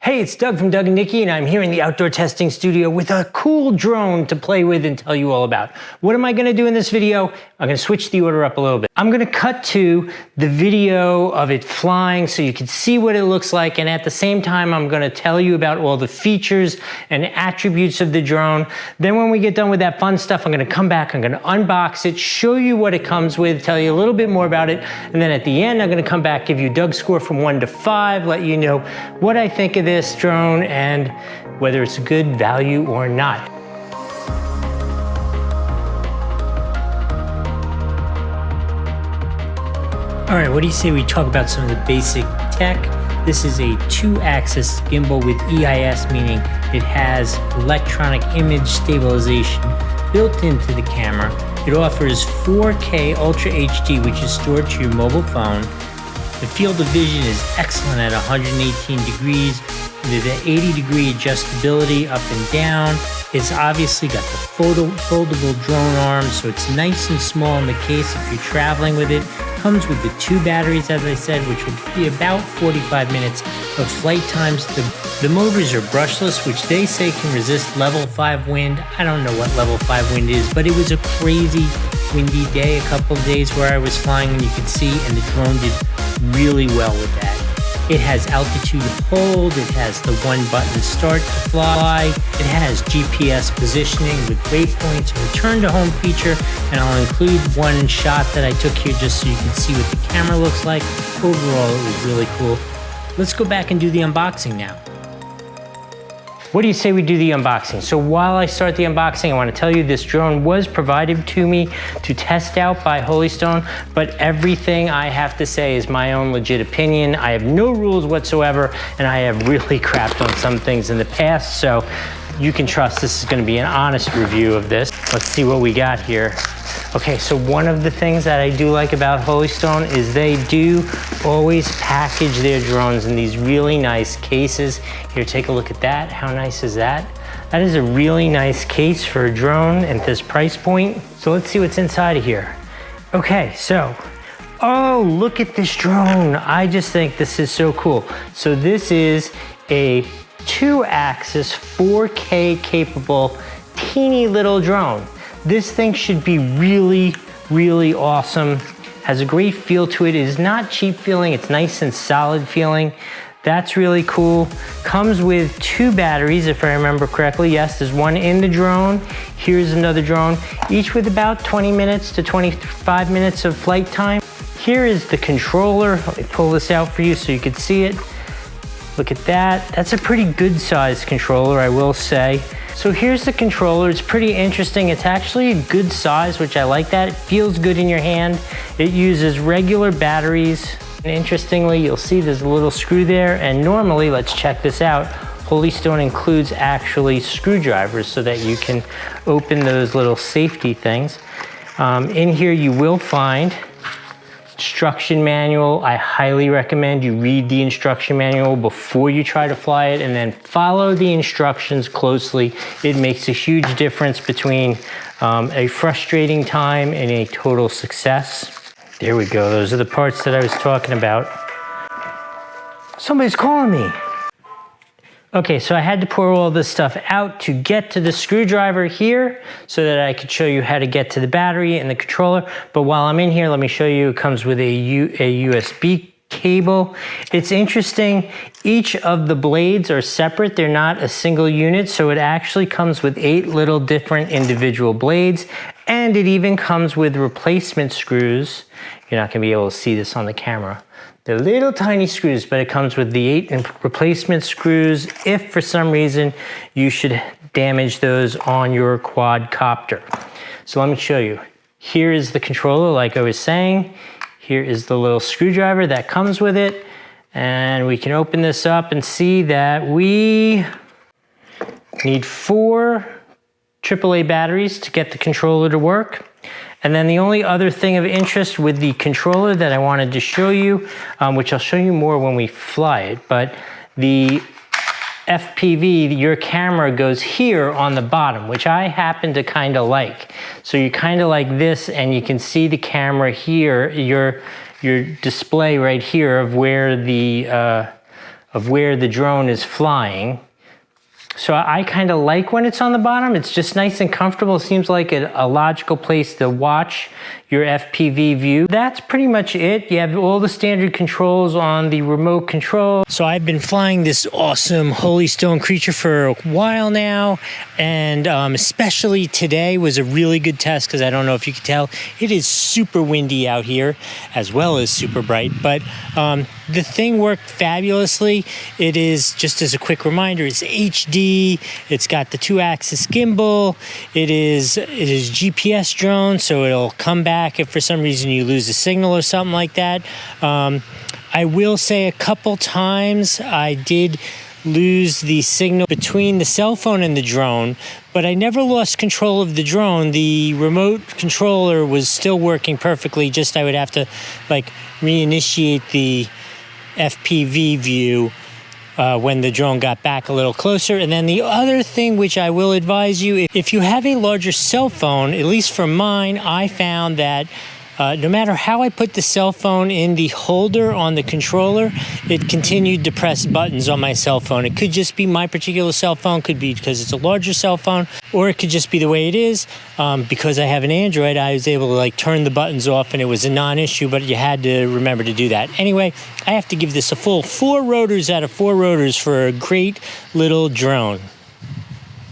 Hey, it's Doug from Doug and Nikki, and I'm here in the outdoor testing studio with a cool drone to play with and tell you all about. What am I gonna do in this video? I'm gonna switch the order up a little bit. I'm gonna cut to the video of it flying so you can see what it looks like, and at the same time, I'm gonna tell you about all the features and attributes of the drone. Then when we get done with that fun stuff, I'm gonna come back, I'm gonna unbox it, show you what it comes with, tell you a little bit more about it, and then at the end, I'm gonna come back, give you Doug's score from 1 to 5, let you know what I think of this drone and whether it's a good value or not. All right, what do you say we talk about some of the basic tech? This is a 2-axis gimbal with EIS, meaning it has electronic image stabilization built into the camera. It offers 4K Ultra HD, which is stored to your mobile phone. The field of vision is excellent at 118 degrees. With an 80-degree adjustability up and down. It's obviously got the foldable drone arm, so it's nice and small in the case if you're traveling with it. Comes with the 2 batteries, as I said, which will be about 45 minutes of flight times. The motors are brushless, which they say can resist level 5 wind. I don't know what level 5 wind is, but it was a crazy windy day, a couple of days where I was flying, and you could see, and the drone did really well with that. It has altitude hold, it has the 1-button start to fly, it has GPS positioning with waypoints, a return to home feature, and I'll include one shot that I took here just so you can see what the camera looks like. Overall, it was really cool. Let's go back and do the unboxing now. What do you say we do the unboxing? So while I start the unboxing, I want to tell you this drone was provided to me to test out by Holy Stone, but everything I have to say is my own legit opinion. I have no rules whatsoever, and I have really crapped on some things in the past, so you can trust this is going to be an honest review of this. Let's see what we got here. Okay, so one of the things that I do like about Holy Stone is they do always package their drones in these really nice cases. Here, take a look at that. How nice is that? That is a really nice case for a drone at this price point. So let's see what's inside of here. Okay, so, oh, look at this drone. I just think this is so cool. So this is a 2-axis 4K capable teeny little drone. This thing should be really, really awesome. Has a great feel to it. It is not cheap feeling, it's nice and solid feeling. That's really cool. Comes with 2 batteries, if I remember correctly. Yes, there's one in the drone. Here's another drone, each with about 20 minutes to 25 minutes of flight time. Here is the controller. Let me pull this out for you so you can see it. Look at that. That's a pretty good sized controller, I will say. So here's the controller. It's pretty interesting. It's actually a good size, which I like that. It feels good in your hand. It uses regular batteries. And interestingly, you'll see there's a little screw there. And normally, let's check this out, Holy Stone includes actually screwdrivers so that you can open those little safety things. In here you will find instruction manual. I highly recommend you read the instruction manual before you try to fly it, and then follow the instructions closely. It makes a huge difference between a frustrating time and a total success. There we go. Those are the parts that I was talking about. Somebody's calling me. Okay, so I had to pour all this stuff out to get to the screwdriver here so that I could show you how to get to the battery and the controller. But while I'm in here, let me show you, it comes with a USB cable. It's interesting, each of the blades are separate. They're not a single unit, so it actually comes with 8 little different individual blades, and it even comes with replacement screws. You're not gonna be able to see this on the camera. They're little tiny screws, but it comes with the 8 replacement screws if for some reason you should damage those on your quadcopter. So let me show you. Here is the controller, like I was saying. Here is the little screwdriver that comes with it. And we can open this up and see that we need 4 AAA batteries to get the controller to work. And then the only other thing of interest with the controller that I wanted to show you, which I'll show you more when we fly it, but the FPV, your camera goes here on the bottom, which I happen to kind of like. So you're kind of like this, and you can see the camera here, your display right here of where the of where the drone is flying. So I kind of like when it's on the bottom. It's just nice and comfortable. It seems like a logical place to watch your FPV view. That's pretty much it. You have all the standard controls on the remote control. So I've been flying this awesome Holy Stone creature for a while now, and especially today was a really good test because I don't know if you can tell, it is super windy out here as well as super bright, but the thing worked fabulously. It is, just as a quick reminder, it's HD, it's got the 2-axis gimbal, it is GPS drone, so it'll come back if for some reason you lose a signal or something like that. I will say a couple times I did lose the signal between the cell phone and the drone, but I never lost control of the drone. The remote controller was still working perfectly, just I would have to like reinitiate the FPV view when the drone got back a little closer. And then the other thing which I will advise you, if you have a larger cell phone, at least for mine, I found that no matter how I put the cell phone in the holder on the controller, it continued to press buttons on my cell phone. It could just be my particular cell phone, could be because it's a larger cell phone, or it could just be the way it is. Because I have an Android, I was able to like turn the buttons off and it was a non-issue, but you had to remember to do that. Anyway, I have to give this a full 4 rotors out of 4 rotors for a great little drone.